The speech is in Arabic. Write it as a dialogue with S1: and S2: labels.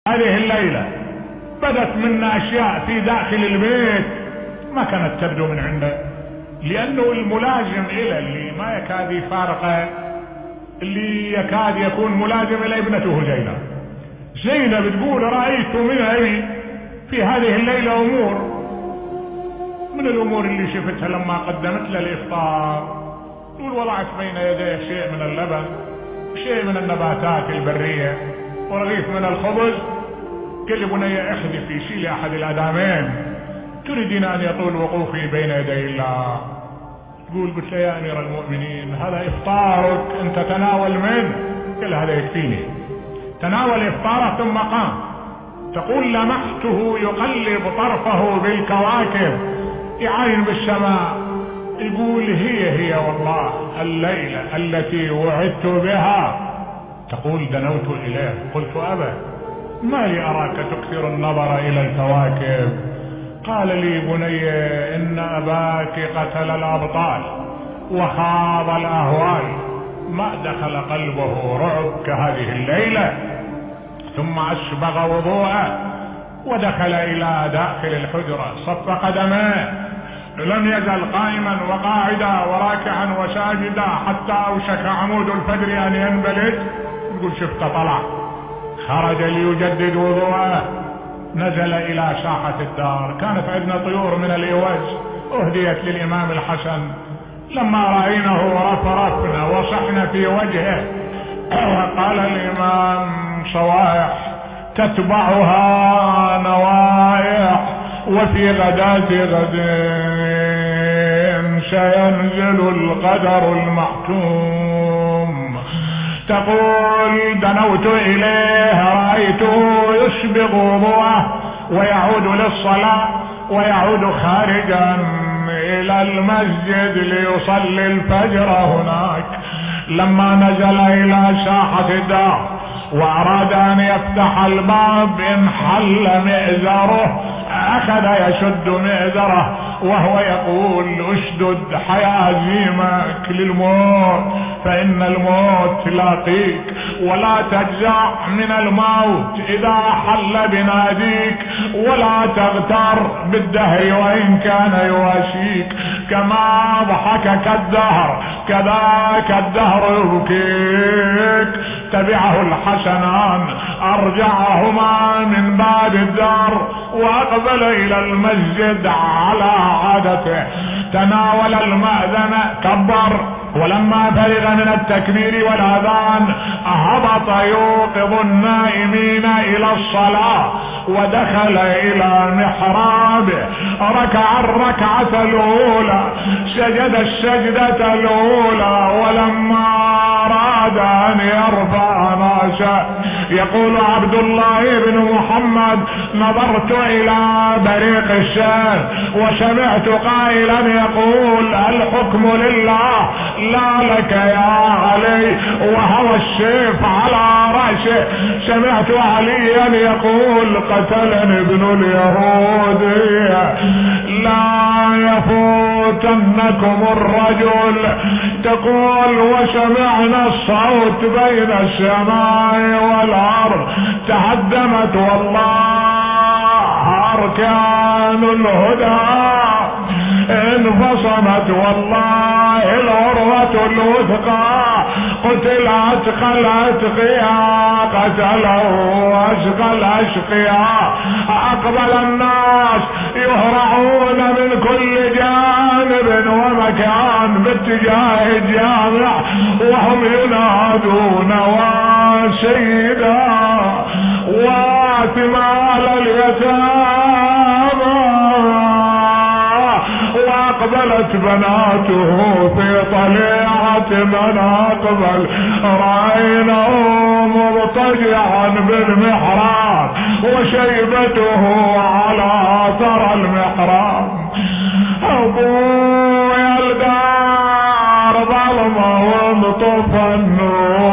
S1: هذه الليلة بدت منا أشياء في داخل البيت ما كانت تبدو من عنده، لأنه الملازم إلى اللي ما يكاد يفارقه، اللي يكاد يكون ملازم إلى ابنته زينب تقول رأيت من في هذه الليلة أمور، من الأمور اللي شفتها لما قدمت له الإفطار، تقول وضعت بين يديه شيء من اللبن، شيء من النباتات البرية، ورغيف من الخبز. قال لي بني احذفي شيلي أحد الأدامين، تريدين أن يطول وقوفي بين يدي الله؟ تقول قلت له يا أمير المؤمنين هذا إفطارك، أنت تناول منه. قال هذا يكفيني. تناول إفطاره ثم قام. تقول لمحته يقلب طرفه بالكواكب يعاين بالسماء، يقول هي والله الليلة التي وعدت بها. تقول دنوت إليه قلت أبا ما لي أراك تكثر النظر إلى الكواكب؟ قال لي بني إن أباك قتل الأبطال وخاض الأهوال، ما دخل قلبه رعب كهذه الليلة. ثم أسبغ وضوءه ودخل إلى داخل الحجرة، صف قدميه، لم يزل قائما وقاعدا وراكعا وساجدا حتى أوشك عمود الفجر أن ينبلج. يقول شفت طلع، خرج ليجدد وضوءه، نزل إلى ساحة الدار. كانت عندنا طيور من الإوز أهديت للإمام الحسن، لما رأينه رفرفنا وصحنا في وجهه. قال الإمام صوايح تتبعها نوايح، وفي غداة غد سينزل القدر المحتوم. تقول دنوت إليه رأيته يسبغ وضوءه ويعود للصلاة، ويعود خارجا إلى المسجد ليصلي الفجر هناك. لما نزل إلى ساحة الدار وأراد أن يفتح الباب انحل مئزره، أخذ يشد مئزره وهو يقول اشدد حيازيمك للموت، فإن الموت لاقيك، ولا تجزع من الموت إذا حل بناديك، ولا تغتر بالدهر وإن كان يواسيك. كما ضحكك الدهر كذاك الدهر يبكيك. تبعه الحسنان أرجعهما من باب الدار وأقبل إلى المسجد على عادته. تناول المأذن كبر، ولما فرغ من التكبير والأذان هبط يوقظ النائمين إلى الصلاة، ودخل إلى محرابه، ركع الركعة الأولى، سجد السجدة الأولى، ولما أراد أن يرفع رأسه يقول عبد الله بن محمد نظرت إلى بريق الشام وسمعت قائلا يقول الحكم لله لا لك يا علي، وهو السيف على رأسه. سمعت عليا يقول قتلني ابن اليهودي، لا يفوتنكم الرجل. تقول وسمعنا الصوت بين السماء والأرض، تهدمت والله أركان الهدى، انفصمت والله العروة الوثقى، قتل أتقى الأتقياء، قتلوا أشقى الأشقياء. أقبل الناس يهرعون من كل جانب ومكان باتجاه الجامع، وهم ينادون وسيدا واتمال اليتامى. أقبلت بناته في طليعة من أقبل، رأيناه مضطجعا بالمحراب وشيبته على أثر المحراب. أبويا الدار ظلمة وانطفى النور،